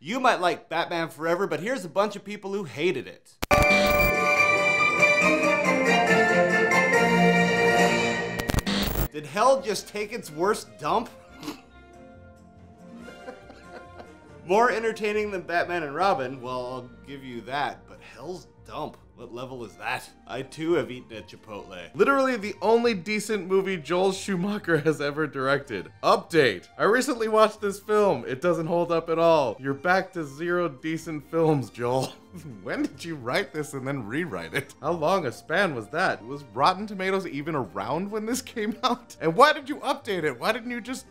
You might like Batman Forever, but here's a bunch of people who hated it. Did hell just take its worst dump? More entertaining than Batman and Robin? Well, I'll give you that, but hell's dump? What level is that? I too have eaten at Chipotle. Literally the only decent movie Joel Schumacher has ever directed. Update. I recently watched this film. It doesn't hold up at all. You're back to 0 decent films, Joel. When did you write this and then rewrite it? How long a span was that? Was Rotten Tomatoes even around when this came out? And why did you update it? Why didn't you just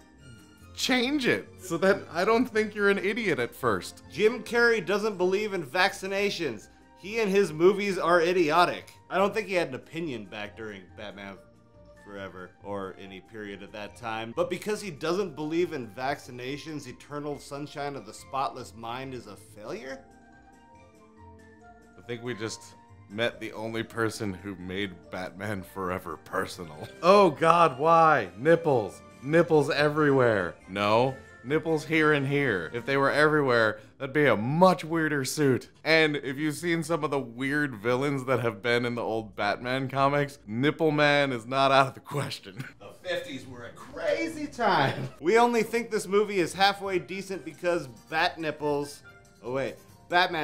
change it so that I don't think you're an idiot at first? Jim Carrey doesn't believe in vaccinations. He and his movies are idiotic. I don't think he had an opinion back during Batman Forever or any period at that time. But because he doesn't believe in vaccinations, Eternal Sunshine of the Spotless Mind is a failure? I think we just met the only person who made Batman Forever personal. Oh God, why? Nipples. Nipples everywhere. No. Nipples here and here. If they were everywhere, that'd be a much weirder suit. And if you've seen some of the weird villains that have been in the old Batman comics, Nipple Man is not out of the question. The 50s were a crazy time. We only think this movie is halfway decent because Batman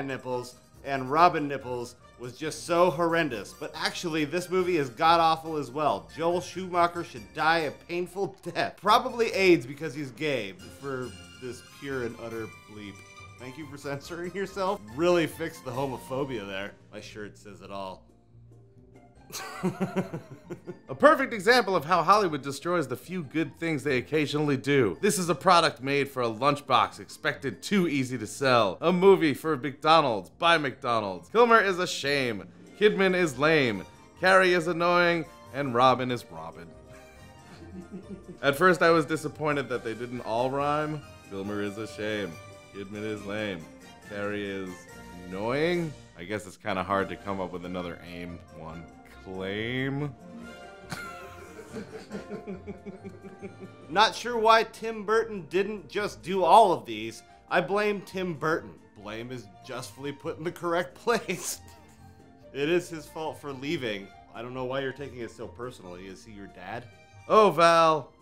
Nipples and Robin Nipples was just so horrendous. But actually, this movie is god-awful as well. Joel Schumacher should die a painful death. Probably AIDS because he's gay, for this pure and utter bleep. Thank you for censoring yourself. Really fixed the homophobia there. My shirt says it all. A perfect example of how Hollywood destroys the few good things they occasionally do. This is a product made for a lunchbox expected too easy to sell. A movie for McDonald's by McDonald's. Kilmer is a shame. Kidman is lame. Carrey is annoying. And Robin is Robin. At first I was disappointed that they didn't all rhyme. Kilmer is a shame. Kidman is lame. Carrey is annoying. I guess it's kind of hard to come up with another aimed one. Claim. Not sure why Tim Burton didn't just do all of these. I blame Tim Burton. Blame is justly put in the correct place. It is his fault for leaving. I don't know why you're taking it so personally. Is he your dad? Oh, Val.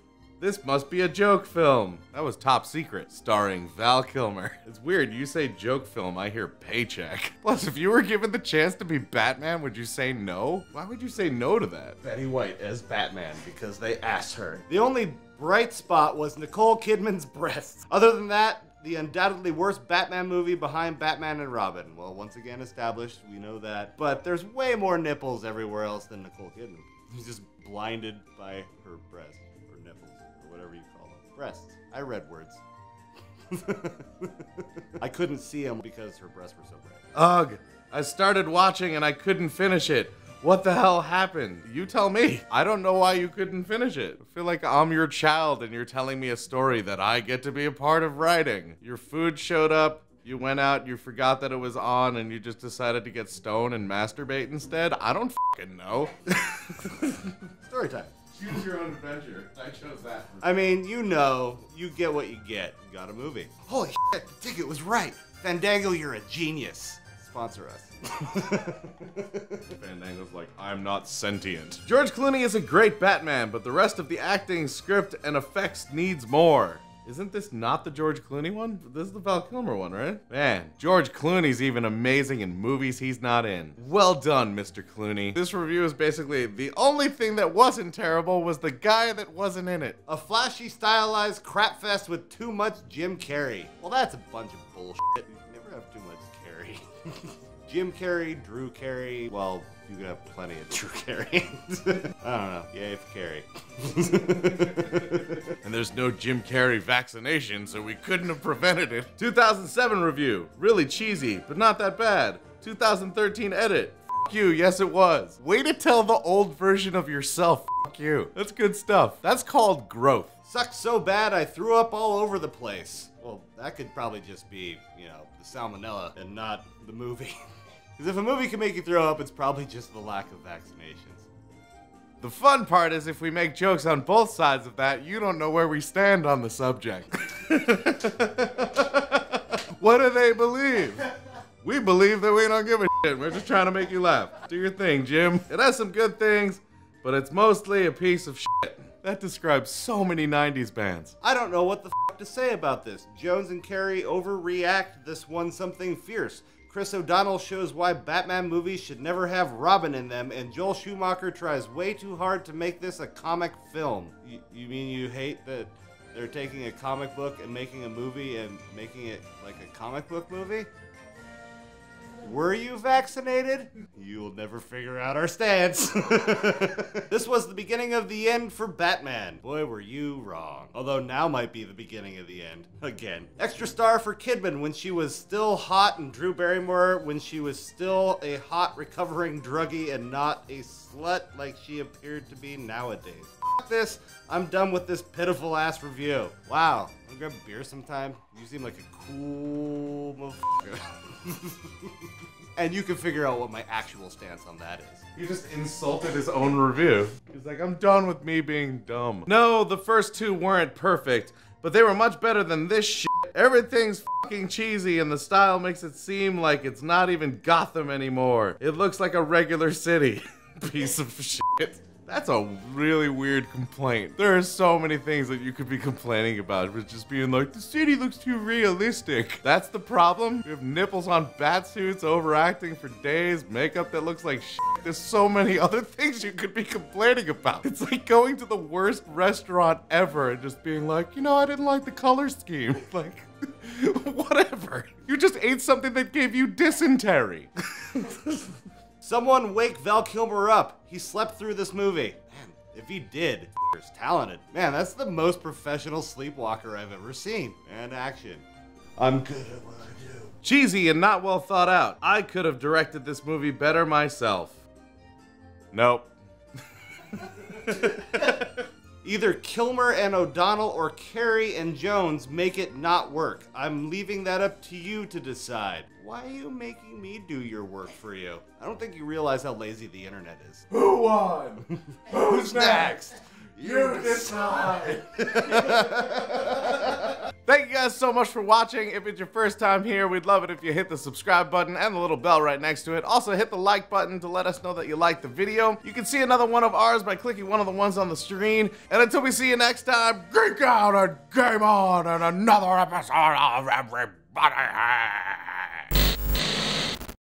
This must be a joke film. That was Top Secret, starring Val Kilmer. It's weird, you say joke film, I hear paycheck. Plus, if you were given the chance to be Batman, would you say no? Why would you say no to that? Betty White as Batman because they asked her. The only bright spot was Nicole Kidman's breasts. Other than that, the undoubtedly worst Batman movie behind Batman and Robin. Well, once again established, we know that. But there's way more nipples everywhere else than Nicole Kidman. He's just blinded by her breasts. Whatever you call them. Breasts. I read words. I couldn't see them because her breasts were so bright. Ugh. I started watching and I couldn't finish it. What the hell happened? You tell me. I don't know why you couldn't finish it. I feel like I'm your child and you're telling me a story that I get to be a part of writing. Your food showed up, you went out, you forgot that it was on, and you just decided to get stoned and masturbate instead? I don't fucking know. Story time. Choose your own adventure. I chose that. I mean, you know, you get what you get. You got a movie. Holy shit, the ticket was right. Fandango, you're a genius. Sponsor us. Fandango's like, I'm not sentient. George Clooney is a great Batman, but the rest of the acting, script, and effects needs more. Isn't this not the George Clooney one? This is the Val Kilmer one, right? Man, George Clooney's even amazing in movies he's not in. Well done, Mr. Clooney. This review is basically the only thing that wasn't terrible was the guy that wasn't in it. A flashy, stylized crapfest with too much Jim Carrey. Well, that's a bunch of bullshit. You never have too much Carrey. Jim Carrey, Drew Carey. Well, you got plenty of Drew Carey. I don't know. Yay for Carey. And there's no Jim Carrey vaccination, so we couldn't have prevented it. 2007 review. Really cheesy, but not that bad. 2013 edit. F you, yes it was. Way to tell the old version of yourself. F you. That's good stuff. That's called growth. Sucked so bad I threw up all over the place. Well, that could probably just be, you know, the salmonella and not the movie. Because if a movie can make you throw up, it's probably just the lack of vaccinations. The fun part is if we make jokes on both sides of that, you don't know where we stand on the subject. What do they believe? We believe that we don't give a shit. We're just trying to make you laugh. Do your thing, Jim. It has some good things, but it's mostly a piece of shit. That describes so many 90s bands. I don't know what the f to say about this. Jones and Carrey overreact this one something fierce. Chris O'Donnell shows why Batman movies should never have Robin in them, and Joel Schumacher tries way too hard to make this a comic film. You mean you hate that they're taking a comic book and making a movie and making it like a comic book movie? Were you vaccinated? You'll never figure out our stance. This was the beginning of the end for Batman. Boy, were you wrong. Although now might be the beginning of the end. Again. Extra star for Kidman when she was still hot, and Drew Barrymore when she was still a hot recovering druggie and not a slut like she appeared to be nowadays. F this. I'm done with this pitiful ass review. Wow. Wanna grab a beer sometime? You seem like a cool motherfucker. And you can figure out what my actual stance on that is. He just insulted his own review. He's like, I'm done with me being dumb. No, the first two weren't perfect, but they were much better than this shit. Everything's fucking cheesy and the style makes it seem like it's not even Gotham anymore. It looks like a regular city. Piece of shit. That's a really weird complaint. There are so many things that you could be complaining about, but just being like, the city looks too realistic. That's the problem? We have nipples on bat suits, overacting for days, makeup that looks like shit. There's so many other things you could be complaining about. It's like going to the worst restaurant ever and just being like, you know, I didn't like the color scheme. Like, whatever. You just ate something that gave you dysentery. Someone wake Val Kilmer up. He slept through this movie. Man, if he did, he's talented. Man, that's the most professional sleepwalker I've ever seen. And action. I'm good at what I do. Cheesy and not well thought out. I could have directed this movie better myself. Nope. Either Kilmer and O'Donnell or Carrey and Jones make it not work. I'm leaving that up to you to decide. Why are you making me do your work for you? I don't think you realize how lazy the internet is. Who won? Who's next? You decide. Thank you guys so much for watching. If it's your first time here, we'd love it if you hit the subscribe button and the little bell right next to it. Also hit the like button to let us know that you liked the video. You can see another one of ours by clicking one of the ones on the screen. And until we see you next time, geek out and game on and another episode of Everybody.